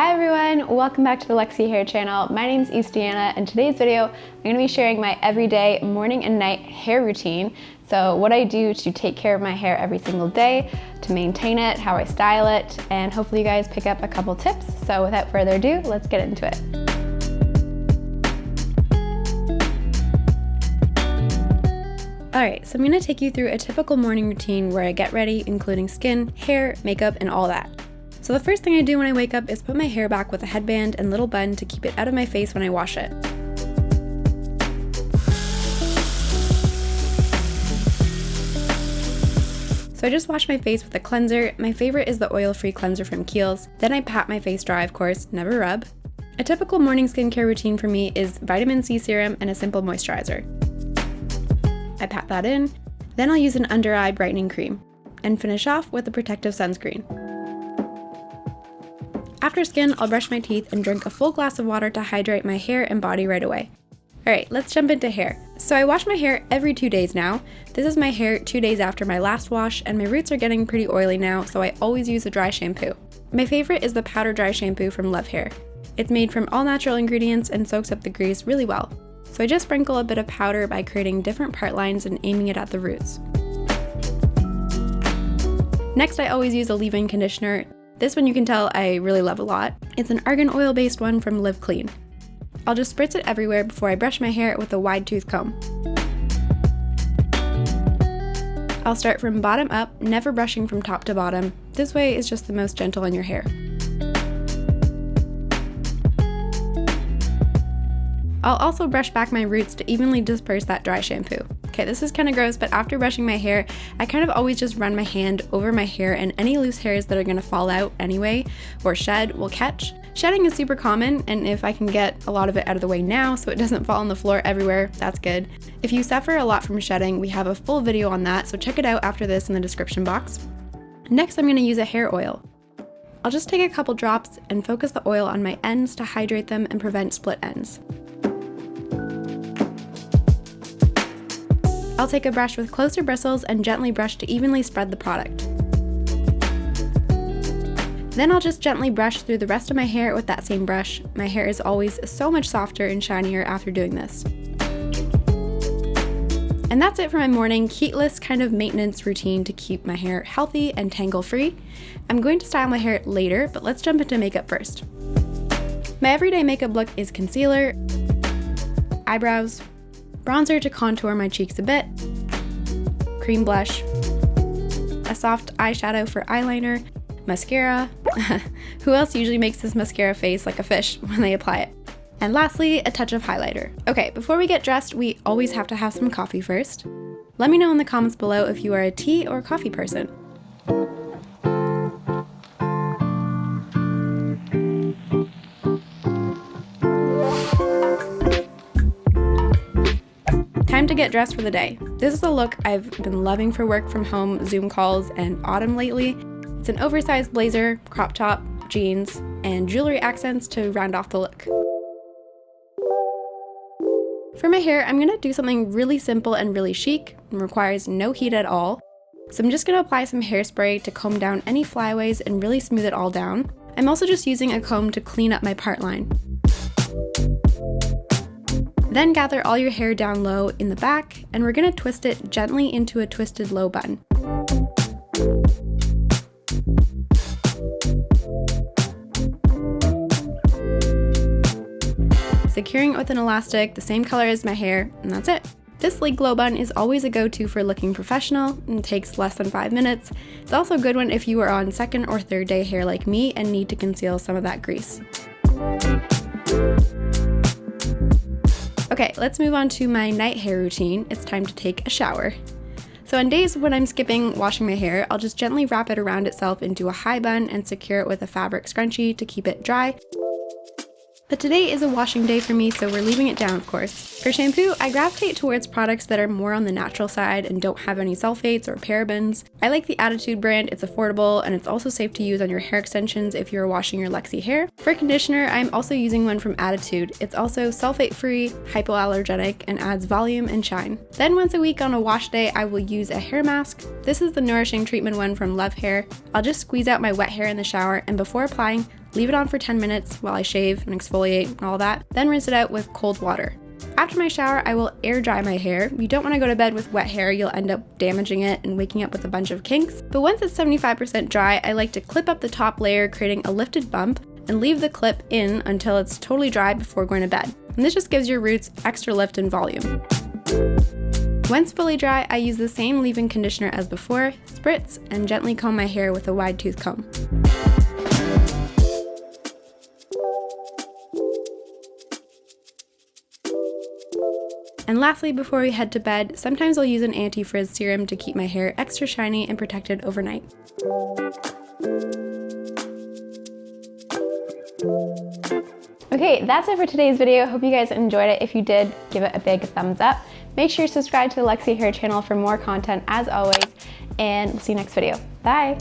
Hi everyone, welcome back to the Luxy Hair channel. My name is Istiana, and today's video I'm going to be sharing my everyday morning and night hair routine. So what I do to take care of my hair every single day, to maintain it, how I style it, and hopefully you guys pick up a couple tips. So without further ado, let's get into it. Alright, so I'm going to take you through a typical morning routine where I get ready, including skin, hair, makeup, and all that. So the first thing I do when I wake up is put my hair back with a headband and little bun to keep it out of my face when I wash it. So I just wash my face with a cleanser. My favorite is the oil-free cleanser from Kiehl's. Then I pat my face dry, of course, never rub. A typical morning skincare routine for me is vitamin C serum and a simple moisturizer. I pat that in, then I'll use an under-eye brightening cream, and finish off with a protective sunscreen. After skin, I'll brush my teeth and drink a full glass of water to hydrate my hair and body right away. Alright, let's jump into hair. So I wash my hair every 2 days now. This is my hair 2 days after my last wash, and my roots are getting pretty oily now, so I always use a dry shampoo. My favorite is the powder dry shampoo from Love Hair. It's made from all natural ingredients and soaks up the grease really well. So I just sprinkle a bit of powder by creating different part lines and aiming it at the roots. Next, I always use a leave-in conditioner. This one you can tell I really love a lot. It's an argan oil based one from Live Clean. I'll just spritz it everywhere before I brush my hair with a wide tooth comb. I'll start from bottom up, never brushing from top to bottom. This way is just the most gentle on your hair. I'll also brush back my roots to evenly disperse that dry shampoo. Okay, this is kind of gross, but after brushing my hair, I kind of always just run my hand over my hair, and any loose hairs that are going to fall out anyway or shed will catch. Shedding is super common, and if I can get a lot of it out of the way now so it doesn't fall on the floor everywhere, that's good. If you suffer a lot from shedding, we have a full video on that, so check it out after this in the description box. Next, I'm going to use a hair oil. I'll just take a couple drops and focus the oil on my ends to hydrate them and prevent split ends. I'll take a brush with closer bristles and gently brush to evenly spread the product. Then I'll just gently brush through the rest of my hair with that same brush. My hair is always so much softer and shinier after doing this. And that's it for my morning heatless kind of maintenance routine to keep my hair healthy and tangle free. I'm going to style my hair later, but let's jump into makeup first. My everyday makeup look is concealer, eyebrows, bronzer to contour my cheeks a bit, cream blush, a soft eyeshadow for eyeliner, mascara. Who else usually makes this mascara face like a fish when they apply it? And lastly, a touch of highlighter. Okay, before we get dressed, we always have to have some coffee first. Let me know in the comments below if you are a tea or coffee person. Time to get dressed for the day. This is a look I've been loving for work from home, Zoom calls, and autumn lately. It's an oversized blazer, crop top, jeans, and jewelry accents to round off the look. For my hair, I'm going to do something really simple and really chic and requires no heat at all. So I'm just going to apply some hairspray to comb down any flyaways and really smooth it all down. I'm also just using a comb to clean up my part line. Then gather all your hair down low in the back, and we're going to twist it gently into a twisted low bun. Securing it with an elastic the same color as my hair, and that's it. This sleek low bun is always a go-to for looking professional and takes less than 5 minutes. It's also a good one if you are on second or third day hair like me and need to conceal some of that grease. Okay, let's move on to my night hair routine. It's time to take a shower. So on days when I'm skipping washing my hair, I'll just gently wrap it around itself into a high bun and secure it with a fabric scrunchie to keep it dry. But today is a washing day for me, so we're leaving it down, of course. For shampoo, I gravitate towards products that are more on the natural side and don't have any sulfates or parabens. I like the Attitude brand. It's affordable and it's also safe to use on your hair extensions if you're washing your Luxy hair. For conditioner, I'm also using one from Attitude. It's also sulfate-free, hypoallergenic, and adds volume and shine. Then once a week on a wash day, I will use a hair mask. This is the Nourishing Treatment one from Love Hair. I'll just squeeze out my wet hair in the shower, and before applying, leave it on for 10 minutes while I shave and exfoliate and all that, then rinse it out with cold water. After my shower, I will air dry my hair. You don't want to go to bed with wet hair, you'll end up damaging it and waking up with a bunch of kinks. But once it's 75% dry, I like to clip up the top layer, creating a lifted bump, and leave the clip in until it's totally dry before going to bed. And this just gives your roots extra lift and volume. Once fully dry, I use the same leave-in conditioner as before, spritz, and gently comb my hair with a wide tooth comb. And lastly, before we head to bed, sometimes I'll use an anti-frizz serum to keep my hair extra shiny and protected overnight. Okay, that's it for today's video. Hope you guys enjoyed it. If you did, give it a big thumbs up. Make sure you subscribe to the Luxy Hair channel for more content as always, and we'll see you next video. Bye!